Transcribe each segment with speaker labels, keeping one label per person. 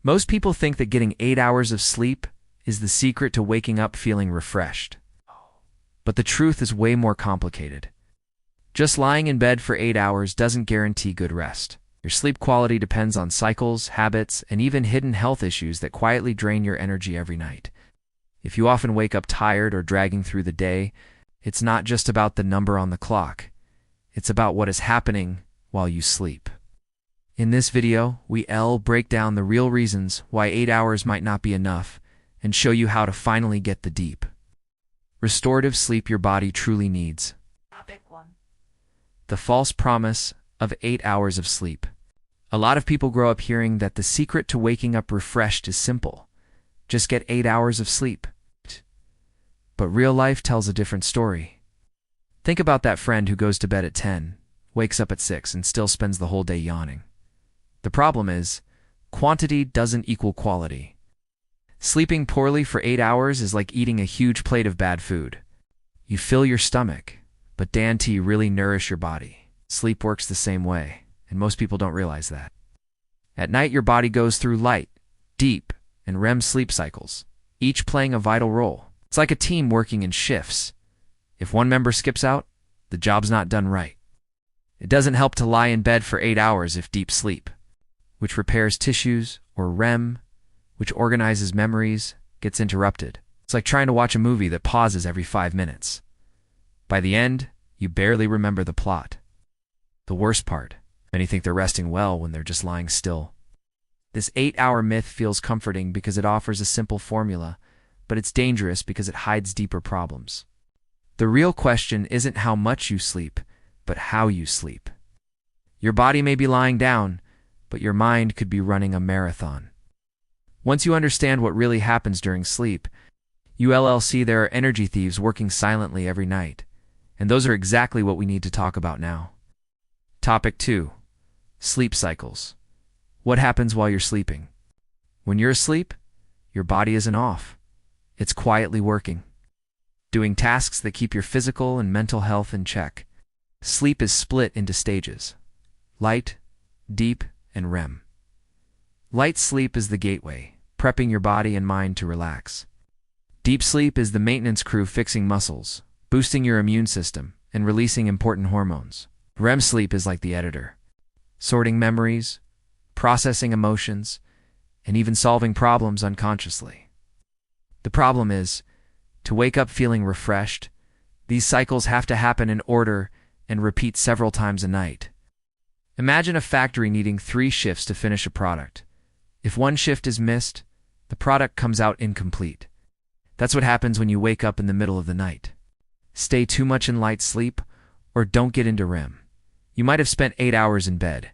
Speaker 1: Most people think that getting 8 hours of sleep is the secret to waking up feeling refreshed. But the truth is way more complicated. Just lying in bed for 8 hours doesn't guarantee good rest. Your sleep quality depends on cycles, habits, and even hidden health issues that quietly drain your energy every night. If you often wake up tired or dragging through the day, it's not just about the number on the clock. It's about what is happening while you sleep. In this video, we'll break down the real reasons why 8 hours might not be enough and show you how to finally get the deep, restorative sleep your body truly needs.
Speaker 2: Topic 1.
Speaker 1: The false promise of 8 hours of sleep. A lot of people grow up hearing that the secret to waking up refreshed is simple. Just get 8 hours of sleep. But real life tells a different story. Think about that friend who goes to bed at 10, wakes up at 6, and still spends the whole day yawning. The problem is, quantity doesn't equal quality. Sleeping poorly for 8 hours is like eating a huge plate of bad food. You fill your stomach, but does it really nourish your body? Sleep works the same way, and most people don't realize that. At night, your body goes through light, deep, and REM sleep cycles, each playing a vital role. It's like a team working in shifts. If one member skips out, the job's not done right. It doesn't help to lie in bed for 8 hours if deep sleep, which repairs tissues, or REM, which organizes memories, gets interrupted. It's like trying to watch a movie that pauses every 5 minutes. By the end, you barely remember the plot. The worst part, many think they're resting well when they're just lying still. This 8-hour myth feels comforting because it offers a simple formula, but it's dangerous because it hides deeper problems. The real question isn't how much you sleep, but how you sleep. Your body may be lying down, but your mind could be running a marathon. Once you understand what really happens during sleep, you'll see there are energy thieves working silently every night. And those are exactly what we need to talk about now. Topic 2. Sleep cycles. What happens while you're sleeping? When you're asleep, your body isn't off. It's quietly working, doing tasks that keep your physical and mental health in check. Sleep is split into stages: light, deep, and REM. Light sleep is the gateway, prepping your body and mind to relax. Deep sleep is the maintenance crew fixing muscles, boosting your immune system, and releasing important hormones. REM sleep is like the editor, sorting memories, processing emotions, and even solving problems unconsciously. The problem is, to wake up feeling refreshed, these cycles have to happen in order and repeat several times a night. Imagine a factory needing 3 shifts to finish a product. If one shift is missed, the product comes out incomplete. That's what happens when you wake up in the middle of the night. Stay too much in light sleep, or don't get into REM. You might have spent 8 hours in bed,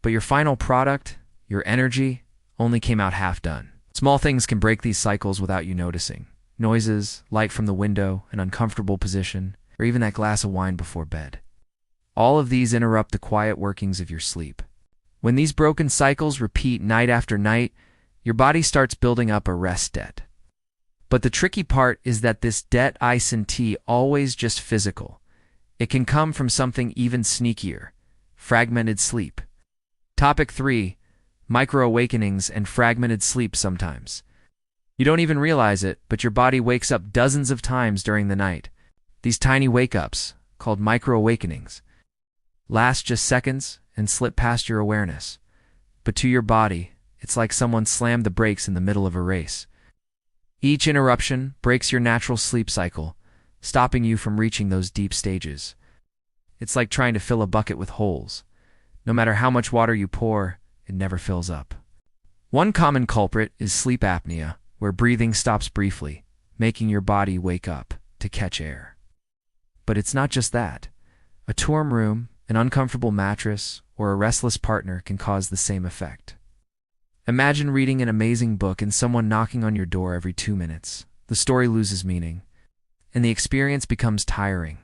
Speaker 1: but your final product, your energy, only came out half done. Small things can break these cycles without you noticing. Noises, light from the window, an uncomfortable position, or even that glass of wine before bed. All of these interrupt the quiet workings of your sleep. When these broken cycles repeat night after night, your body starts building up a rest debt. But the tricky part is that this debt isn't always just physical. It can come from something even sneakier: fragmented sleep. Topic 3. Micro-awakenings and fragmented sleep. Sometimes you don't even realize it, but your body wakes up dozens of times during the night. These tiny wake-ups, called micro-awakenings, last just seconds and slip past your awareness. But to your body, it's like someone slammed the brakes in the middle of a race. Each interruption breaks your natural sleep cycle, stopping you from reaching those deep stages. It's like trying to fill a bucket with holes. No matter how much water you pour, it never fills up. One common culprit is sleep apnea, where breathing stops briefly, making your body wake up to catch air. But it's not just that. A warm room, an uncomfortable mattress, or a restless partner can cause the same effect. Imagine reading an amazing book and someone knocking on your door every 2 minutes. The story loses meaning, and the experience becomes tiring.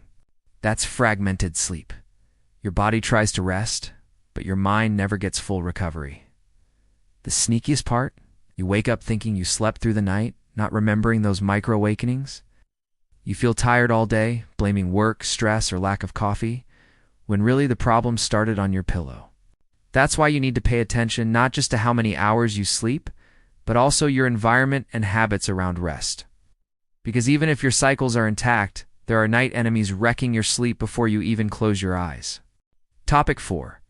Speaker 1: That's fragmented sleep. Your body tries to rest, but your mind never gets full recovery. The sneakiest part? You wake up thinking you slept through the night, not remembering those micro-awakenings. You feel tired all day, blaming work, stress, or lack of coffee, when really the problem started on your pillow. That's why you need to pay attention not just to how many hours you sleep, but also your environment and habits around rest. Because even if your cycles are intact, there are night enemies wrecking your sleep before you even close your eyes. Topic 4.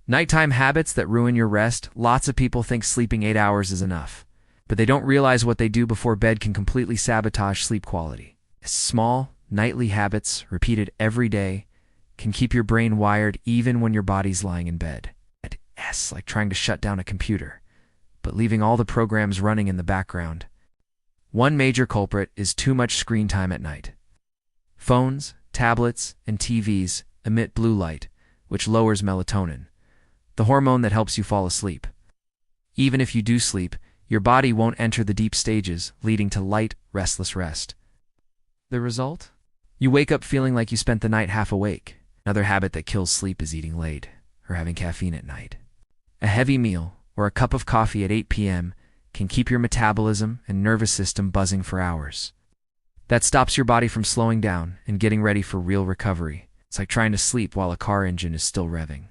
Speaker 1: Nighttime habits that ruin your rest. Lots of people think sleeping 8 hours is enough, but they don't realize what they do before bed can completely sabotage sleep quality. Small, nightly habits, repeated every day, can keep your brain wired even when your body's lying in bed. It's like trying to shut down a computer, but leaving all the programs running in the background. One major culprit is too much screen time at night. Phones, tablets, and TVs emit blue light, which lowers melatonin, the hormone that helps you fall asleep. Even if you do sleep, your body won't enter the deep stages, leading to light, restless rest. The result? You wake up feeling like you spent the night half awake. Another habit that kills sleep is eating late or having caffeine at night. A heavy meal or a cup of coffee at 8 p.m. can keep your metabolism and nervous system buzzing for hours. That stops your body from slowing down and getting ready for real recovery. It's like trying to sleep while a car engine is still revving.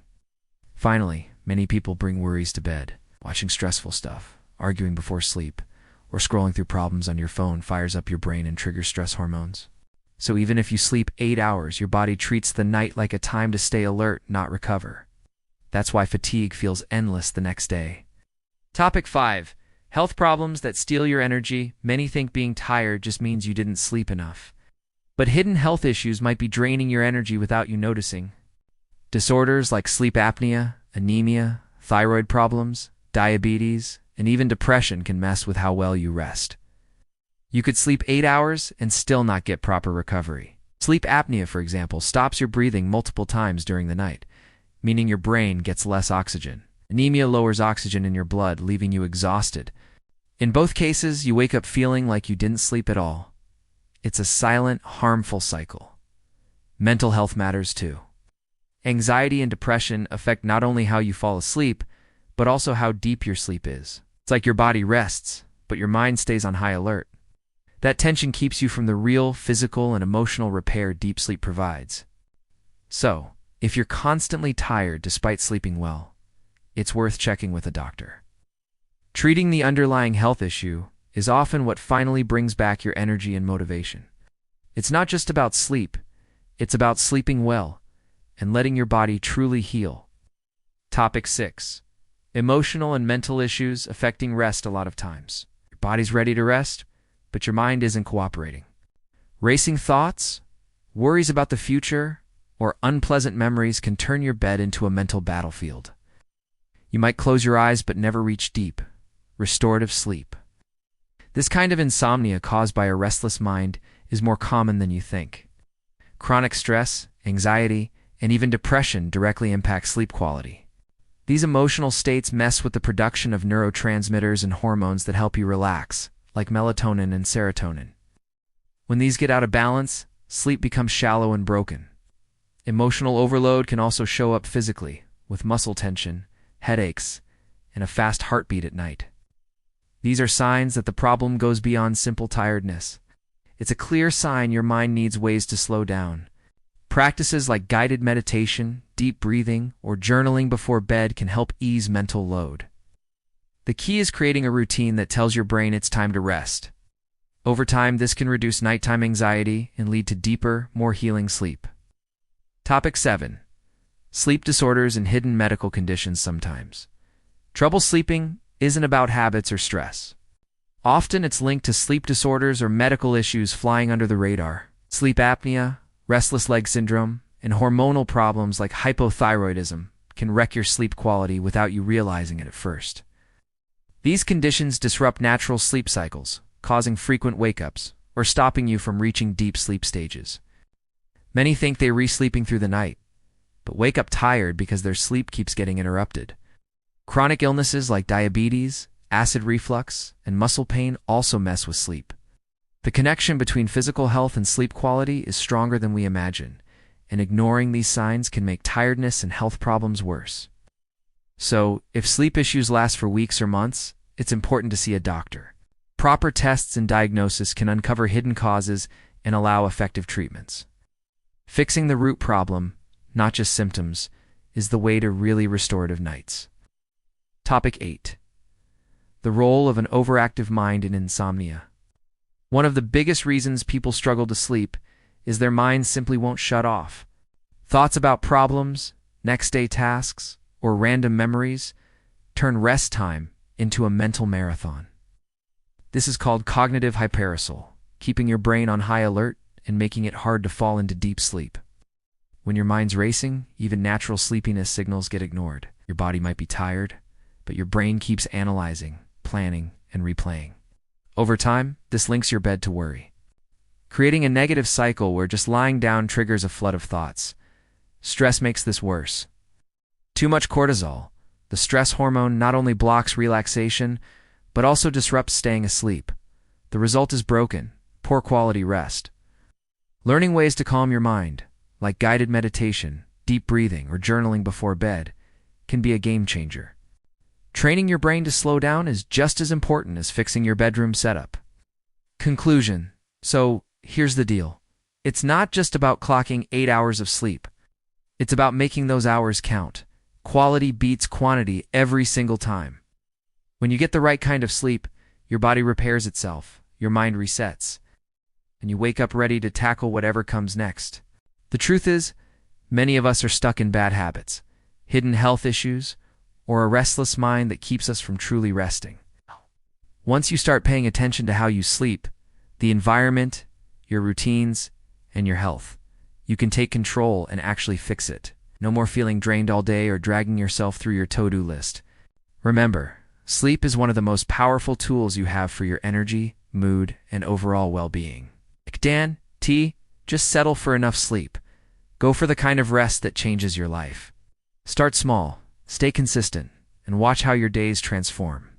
Speaker 1: Finally, many people bring worries to bed. Watching stressful stuff, arguing before sleep, or scrolling through problems on your phone fires up your brain and triggers stress hormones. So even if you sleep 8 hours, your body treats the night like a time to stay alert, not recover. That's why fatigue feels endless the next day. Topic 5. Health problems that steal your energy. Many think being tired just means you didn't sleep enough. But hidden health issues might be draining your energy without you noticing. Disorders like sleep apnea, anemia, thyroid problems, diabetes, and even depression can mess with how well you rest. You could sleep 8 hours and still not get proper recovery. Sleep apnea, for example, stops your breathing multiple times during the night, meaning your brain gets less oxygen. Anemia lowers oxygen in your blood, leaving you exhausted. In both cases, you wake up feeling like you didn't sleep at all. It's a silent, harmful cycle. Mental health matters too. Anxiety and depression affect not only how you fall asleep, but also how deep your sleep is. It's like your body rests, but your mind stays on high alert. That tension keeps you from the real physical and emotional repair deep sleep provides. So, if you're constantly tired despite sleeping well, it's worth checking with a doctor. Treating the underlying health issue is often what finally brings back your energy and motivation. It's not just about sleep, it's about sleeping well and letting your body truly heal. Topic 6. Emotional and mental issues affecting rest. A lot of times, your body's ready to rest, but your mind isn't cooperating. Racing thoughts, worries about the future, or unpleasant memories can turn your bed into a mental battlefield. You might close your eyes but never reach deep, restorative sleep. This kind of insomnia caused by a restless mind is more common than you think. Chronic stress, anxiety, and even depression directly impact sleep quality. These emotional states mess with the production of neurotransmitters and hormones that help you relax, like melatonin and serotonin. When these get out of balance, sleep becomes shallow and broken. Emotional overload can also show up physically, with muscle tension, headaches, and a fast heartbeat at night. These are signs that the problem goes beyond simple tiredness. It's a clear sign your mind needs ways to slow down. Practices like guided meditation, deep breathing, or journaling before bed can help ease mental load. The key is creating a routine that tells your brain it's time to rest. Over time, this can reduce nighttime anxiety and lead to deeper, more healing sleep. Topic 7. Sleep disorders and hidden medical conditions. Sometimes trouble sleeping isn't about habits or stress. Often it's linked to sleep disorders or medical issues flying under the radar. Sleep apnea, restless leg syndrome, and hormonal problems like hypothyroidism can wreck your sleep quality without you realizing it at first. These conditions disrupt natural sleep cycles, causing frequent wake-ups or stopping you from reaching deep sleep stages. Many think they're re-sleeping through the night, but wake up tired because their sleep keeps getting interrupted. Chronic illnesses like diabetes, acid reflux, and muscle pain also mess with sleep. The connection between physical health and sleep quality is stronger than we imagine, and ignoring these signs can make tiredness and health problems worse. So, if sleep issues last for weeks or months, it's important to see a doctor. Proper tests and diagnosis can uncover hidden causes and allow effective treatments. Fixing the root problem, not just symptoms, is the way to really restorative nights. Topic 8. The role of an overactive mind in insomnia. One of the biggest reasons people struggle to sleep is their minds simply won't shut off. Thoughts about problems, next day tasks, or random memories turn rest time into a mental marathon. This is called cognitive hyperarousal, keeping your brain on high alert and making it hard to fall into deep sleep. When your mind's racing, even natural sleepiness signals get ignored. Your body might be tired, but your brain keeps analyzing, planning, and replaying. Over time, this links your bed to worry, creating a negative cycle where just lying down triggers a flood of thoughts. Stress makes this worse. Too much cortisol, the stress hormone, not only blocks relaxation, but also disrupts staying asleep. The result is broken, poor quality rest. Learning ways to calm your mind, like guided meditation, deep breathing, or journaling before bed, can be a game changer. Training your brain to slow down is just as important as fixing your bedroom setup. Conclusion. So, here's the deal. It's not just about clocking 8 hours of sleep. It's about making those hours count. Quality beats quantity every single time. When you get the right kind of sleep, your body repairs itself, your mind resets, and you wake up ready to tackle whatever comes next. The truth is, many of us are stuck in bad habits, hidden health issues, or a restless mind that keeps us from truly resting. Once you start paying attention to how you sleep, the environment, your routines, and your health, you can take control and actually fix it. No more feeling drained all day or dragging yourself through your to-do list. Remember, sleep is one of the most powerful tools you have for your energy, mood, and overall well-being. Dan, T, just settle for enough sleep. Go for the kind of rest that changes your life. Start small, stay consistent, and watch how your days transform.